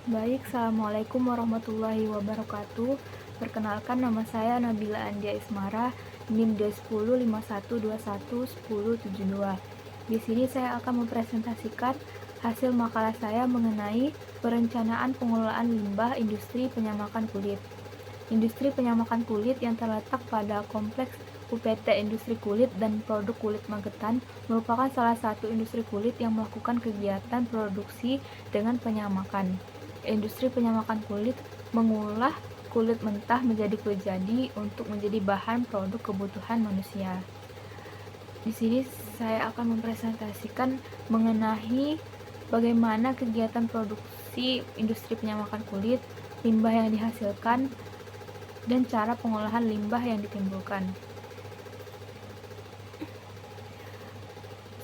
Baik, Assalamualaikum warahmatullahi wabarakatuh. Perkenalkan, nama saya Nabila Andia Ismara, NIM D1051211072. Di sini saya akan mempresentasikan hasil makalah saya mengenai perencanaan pengelolaan limbah industri penyamakan kulit. Industri penyamakan kulit yang terletak pada kompleks UPT Industri Kulit dan Produk Kulit Magetan merupakan salah satu industri kulit yang melakukan kegiatan produksi dengan penyamakan. Industri penyamakan kulit mengolah kulit mentah menjadi kulit jadi untuk menjadi bahan produk kebutuhan manusia. Di sini saya akan mempresentasikan mengenai bagaimana kegiatan produksi industri penyamakan kulit, limbah yang dihasilkan, dan cara pengolahan limbah yang ditimbulkan.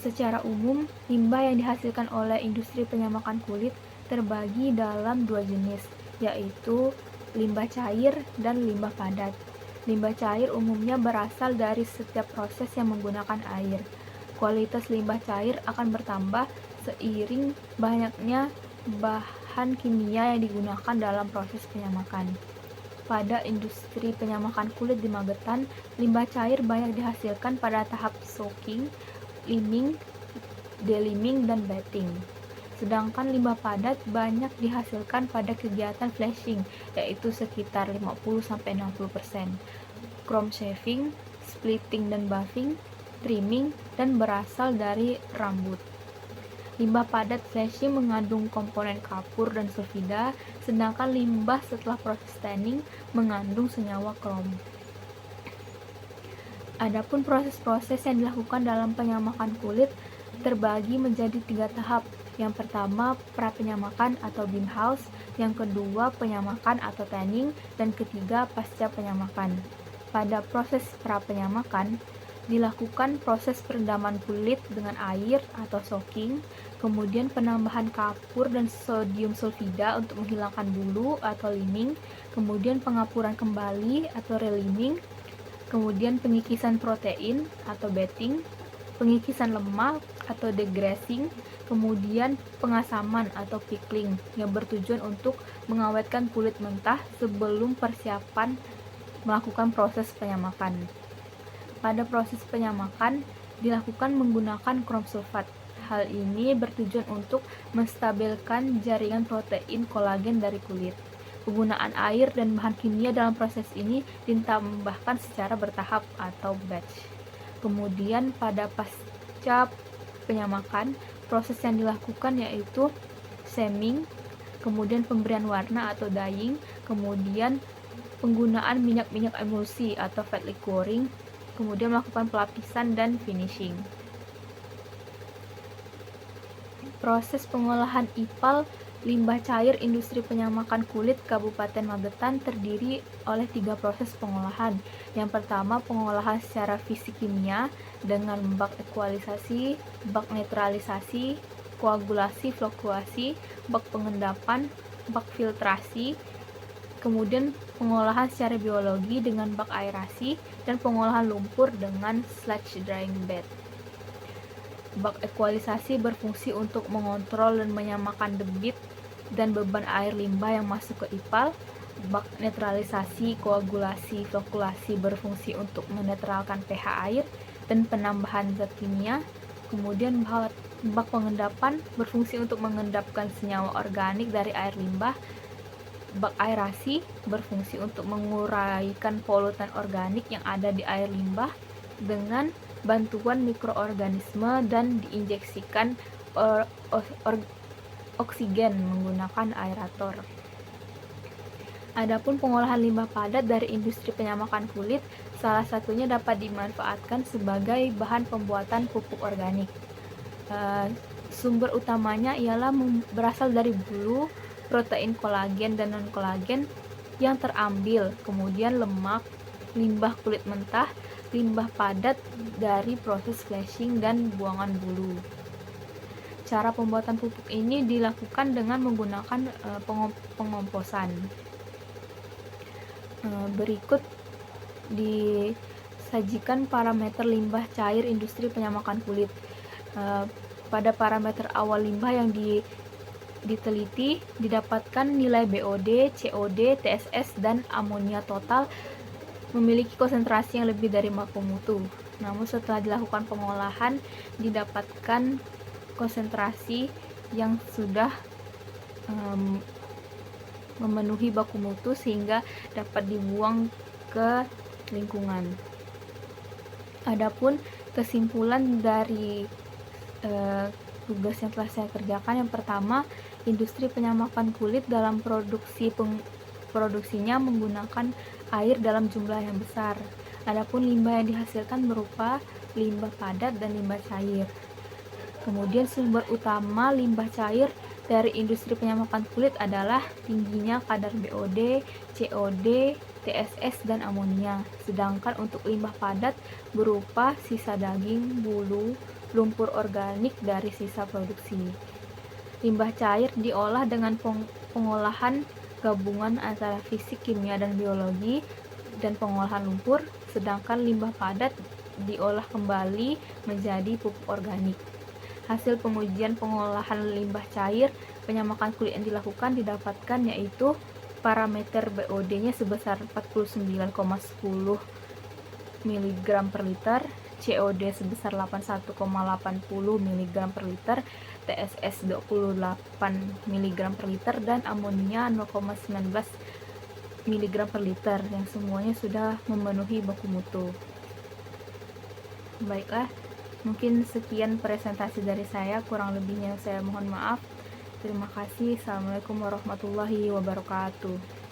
Secara umum, limbah yang dihasilkan oleh industri penyamakan kulit terbagi dalam dua jenis, yaitu limbah cair dan limbah padat. Limbah cair umumnya berasal dari setiap proses yang menggunakan air. Kualitas limbah cair akan bertambah seiring banyaknya bahan kimia yang digunakan dalam proses penyamakan. Pada industri penyamakan kulit di Magetan, limbah cair banyak dihasilkan pada tahap soaking, liming, deliming, dan batting. Sedangkan limbah padat banyak dihasilkan pada kegiatan flashing, yaitu sekitar 50-60%, chrome shaving, splitting dan buffing, trimming, dan berasal dari rambut. Limbah padat flashing mengandung komponen kapur dan sulfida, sedangkan limbah setelah proses tanning mengandung senyawa krom. Adapun proses-proses yang dilakukan dalam penyamakan kulit terbagi menjadi 3 tahap. Yang pertama, pra-penyamakan atau beam house, yang kedua, penyamakan atau tanning, dan ketiga, pasca penyamakan. Pada proses pra-penyamakan, dilakukan proses perendaman kulit dengan air atau soaking, kemudian penambahan kapur dan sodium sulfida untuk menghilangkan bulu atau liming, kemudian pengapuran kembali atau reliming, kemudian pengikisan protein atau batting, pengikisan lemak atau degressing, kemudian pengasaman atau pickling yang bertujuan untuk mengawetkan kulit mentah sebelum persiapan melakukan proses penyamakan. Pada proses penyamakan dilakukan menggunakan krom sulfat. Hal ini bertujuan untuk menstabilkan jaringan protein kolagen dari kulit. Penggunaan air dan bahan kimia dalam proses ini ditambahkan secara bertahap atau batch. Kemudian pada pasca penyamakan, proses yang dilakukan yaitu shiming, kemudian pemberian warna atau dyeing, kemudian penggunaan minyak-minyak emulsi atau fat liquoring, kemudian melakukan pelapisan dan finishing. Proses pengolahan IPAL limbah cair industri penyamakan kulit Kabupaten Magetan terdiri oleh 3 proses pengolahan. Yang pertama, pengolahan secara fisik kimia dengan bak ekualisasi, bak netralisasi, koagulasi, flokluasi, bak pengendapan, bak filtrasi, kemudian pengolahan secara biologi dengan bak aerasi, dan pengolahan lumpur dengan sludge drying bed. Bak ekualisasi berfungsi untuk mengontrol dan menyamakan debit dan beban air limbah yang masuk ke IPAL. Bak netralisasi, koagulasi, flokulasi berfungsi untuk menetralkan pH air dan penambahan zat kimia. Kemudian bak pengendapan berfungsi untuk mengendapkan senyawa organik dari air limbah. Bak aerasi berfungsi untuk menguraikan polutan organik yang ada di air limbah dengan bantuan mikroorganisme dan diinjeksikan oksigen menggunakan aerator. Adapun pengolahan limbah padat dari industri penyamakan kulit, salah satunya dapat dimanfaatkan sebagai bahan pembuatan pupuk organik. Sumber utamanya ialah berasal dari bulu, protein kolagen dan non-kolagen yang terambil, kemudian lemak, limbah kulit mentah, limbah padat dari proses flashing dan buangan bulu. Cara pembuatan pupuk ini dilakukan dengan menggunakan pengomposan. Berikut disajikan parameter limbah cair industri penyamakan kulit. Pada parameter awal limbah yang diteliti, didapatkan nilai BOD, COD, TSS, dan amonia total memiliki konsentrasi yang lebih dari baku mutu. Namun setelah dilakukan pengolahan, didapatkan konsentrasi yang sudah memenuhi baku mutu sehingga dapat dibuang ke lingkungan. Adapun kesimpulan dari tugas yang telah saya kerjakan, yang pertama, industri penyamakan kulit dalam produksinya menggunakan air dalam jumlah yang besar. Adapun limbah yang dihasilkan berupa limbah padat dan limbah cair. Kemudian sumber utama limbah cair dari industri penyamakan kulit adalah tingginya kadar BOD, COD, TSS, dan amonia. Sedangkan untuk limbah padat berupa sisa daging, bulu, lumpur organik dari sisa produksi. Limbah cair diolah dengan pengolahan gabungan antara fisik, kimia, dan biologi dan pengolahan lumpur, sedangkan limbah padat diolah kembali menjadi pupuk organik. Hasil pengujian pengolahan limbah cair penyamakan kulit yang dilakukan didapatkan yaitu parameter BOD-nya sebesar 49,10 mg per liter, COD sebesar 81,80 mg per liter, TSS 28 mg per liter, dan amonia 0,19 mg per liter, yang semuanya sudah memenuhi baku mutu. Baiklah, mungkin sekian presentasi dari saya, kurang lebihnya saya mohon maaf. Terima kasih. Assalamualaikum warahmatullahi wabarakatuh.